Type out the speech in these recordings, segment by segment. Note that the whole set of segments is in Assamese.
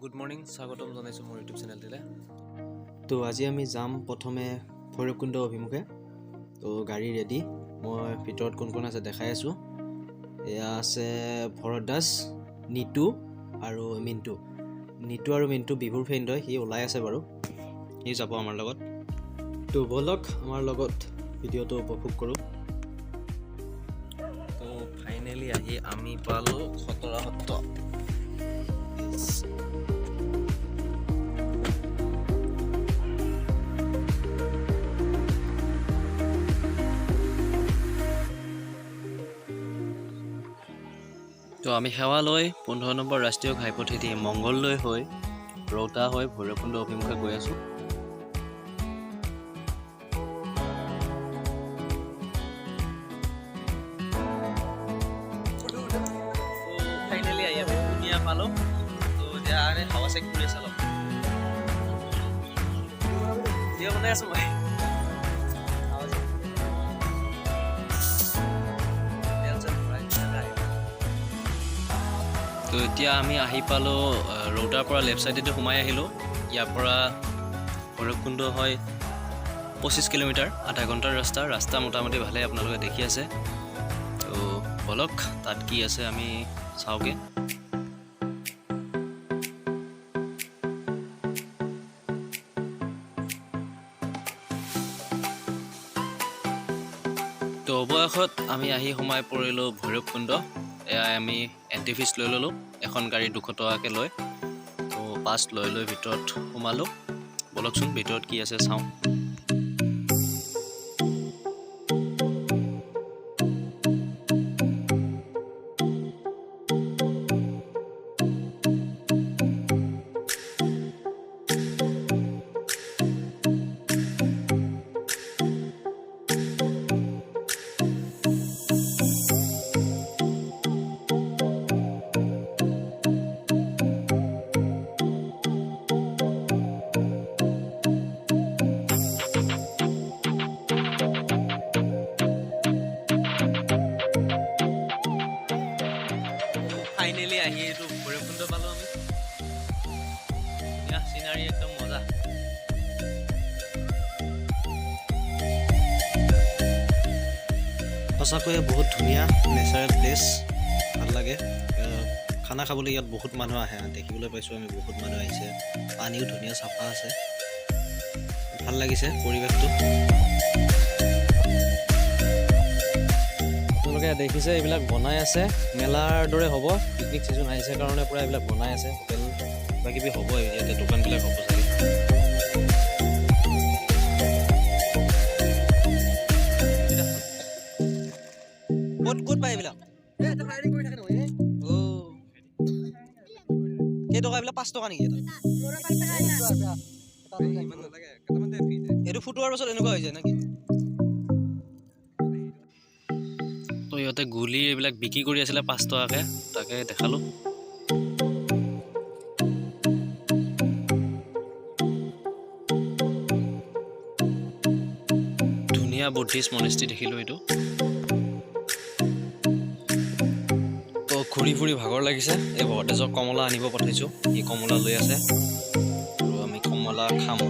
গুড মৰ্নিং, স্বাগতম জনাইছোঁ মোৰ ইউটিউব চেনেলটিলৈ। তো আজি আমি যাম প্ৰথমে ভৈৰৱকুণ্ড অভিমুখে। তো গাড়ী ৰেডি, মই ভিতৰত কোন কোন আছে দেখাই আছোঁ। এয়া আছে ভৰত দাস, নিতু আৰু মিণ্টু। নিতু আৰু মিণ্টু বিহুৰ ফ্ৰেণ্ড হয়, সি ওলাই আছে বাৰু, সি যাব আমাৰ লগত। তো ব'লক আমাৰ লগত ভিডিঅ'টো উপভোগ কৰোঁ। তো ফাইনেলি আহি আমি পালোঁ খতৰা সত্ৰ। তো আমি সেৱা লৈ 15 নম্বৰ ৰাষ্ট্ৰীয় ঘাইপথেদি মংগললৈ হৈ ৰৌতা হৈ ভৈৰৱকুণ্ড অভিমুখে গৈ আছোঁ। ফাইনেলি আহি আমি ধুনীয়া পালোঁ। তো এতিয়া হাৱা চেক কৰি আছে অলপ। এতিয়া বনাই আছোঁ মই। তো এতিয়া আমি আহি পালোঁ ৰৌতাৰ পৰা লেফ্ট ছাইডেদি সোমাই আহিলোঁ। ইয়াৰ পৰা ভৈৰৱকুণ্ড হয় 25 কিলোমিটাৰ, আধা ঘণ্টাৰ ৰাস্তা মোটামুটি ভালে আপোনালোকে দেখি আছে। তো বলক তাত কি আছে আমি চাওঁগৈ। তো অৱশেষত আমি আহি সোমাই পৰিলোঁ ভৈৰৱকুণ্ড। এয়াই আমি এণ্ট্ৰি ফিজ লৈ ল'লোঁ, এখন গাড়ী 200 টকাকৈ লয়। তো পাছ লৈ ভিতৰত সোমালোঁ। বলকচোন ভিতৰত কি আছে চাওঁ। ফাইনেলি আহি এইটো ভৈৰৱকুণ্ড পালোঁ আমি। ধুনীয়া চিনাৰী, একদম মজা। সঁচাকৈয়ে বহুত ধুনীয়া নেচাৰেল প্লেচ, ভাল লাগে। খানা খাবলৈ ইয়াত বহুত মানুহ আহে, দেখিবলৈ পাইছোঁ আমি বহুত মানুহ আহিছে। পানীও ধুনীয়া চাফা আছে, ভাল লাগিছে পৰিৱেশটো। আপোনালোকে দেখিছে এইবিলাক বনাই আছে, মেলাৰ দৰে হ'ব। পিকনিক ছিজন আহিছে কাৰণে পূৰা এইবিলাক বনাই আছে। হোটেল কিবা কিবি হ'ব, ইয়াতে দোকানবিলাক হ'ব চাগে। ক'ত পায় এইবিলাক? কেইটকা এইবিলাক? 5 টকা নেকি? এইটো ফুটোৱাৰ পাছত এনেকুৱা হৈ যায় নেকি? তো ইহঁতে গুলি এইবিলাক বিক্ৰী কৰি আছিলে 5 টকাকৈ, তাকে দেখালোঁ। ধুনীয়া বুদ্ধিষ্ট মনেষ্ট্ৰী দেখিলোঁ এইটো। তো ঘূৰি ফুৰি ভাগৰ লাগিছে। এই ভৰতেজক কমলা আনিব পঠাইছোঁ, সি কমলা লৈ আছে আৰু আমি কমলা খাম।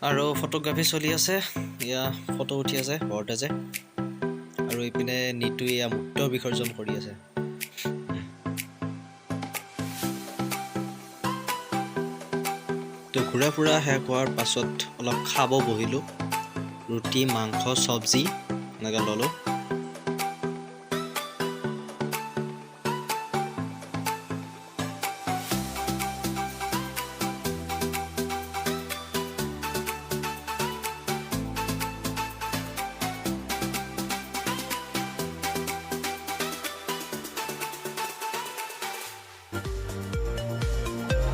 আৰু ফটোগ্ৰাফী চলি আছে, এয়া ফটো উঠি আছে বৰদাজে, আৰু এইপিনে নিতু এয়া মূত্ৰ বিসৰ্জন কৰি আছে। তো ঘূৰা ফুৰা শেষ হোৱাৰ পাছত অলপ খাব বহিলোঁ, ৰুটি মাংস চব্জি এনেকৈ ল'লোঁ।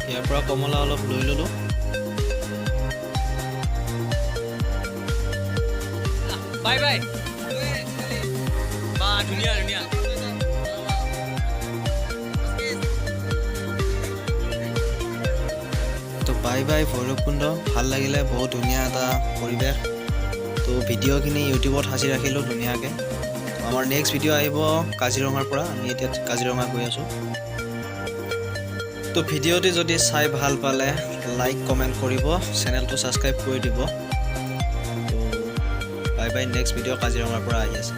ইয়াৰ পৰা কমলা অলপ লৈ ল'লোঁ। Bye bye. বা ধুনীয়া ধুনীয়া। তো বাই বাই ভৈৰৱকুণ্ড, ভাল লাগিলে, বহুত ধুনীয়া এটা পৰিৱেশ। তো ভিডিঅ'খিনি ইউটিউবত সাঁচি ৰাখিলোঁ ধুনীয়াকৈ। আমাৰ নেক্সট ভিডিঅ' আহিব কাজিৰঙাৰ পৰা, আমি এতিয়া কাজিৰঙা গৈ আছোঁ। তো ভিডিঅ'টি যদি চাই ভাল পালে লাইক কমেণ্ট কৰিব, চেনেলটো ছাবস্ক্ৰাইব কৰি দিব। তো বাই বাই, নেক্সট ভিডিঅ' কাজিৰঙাৰ পৰা আহি আছে।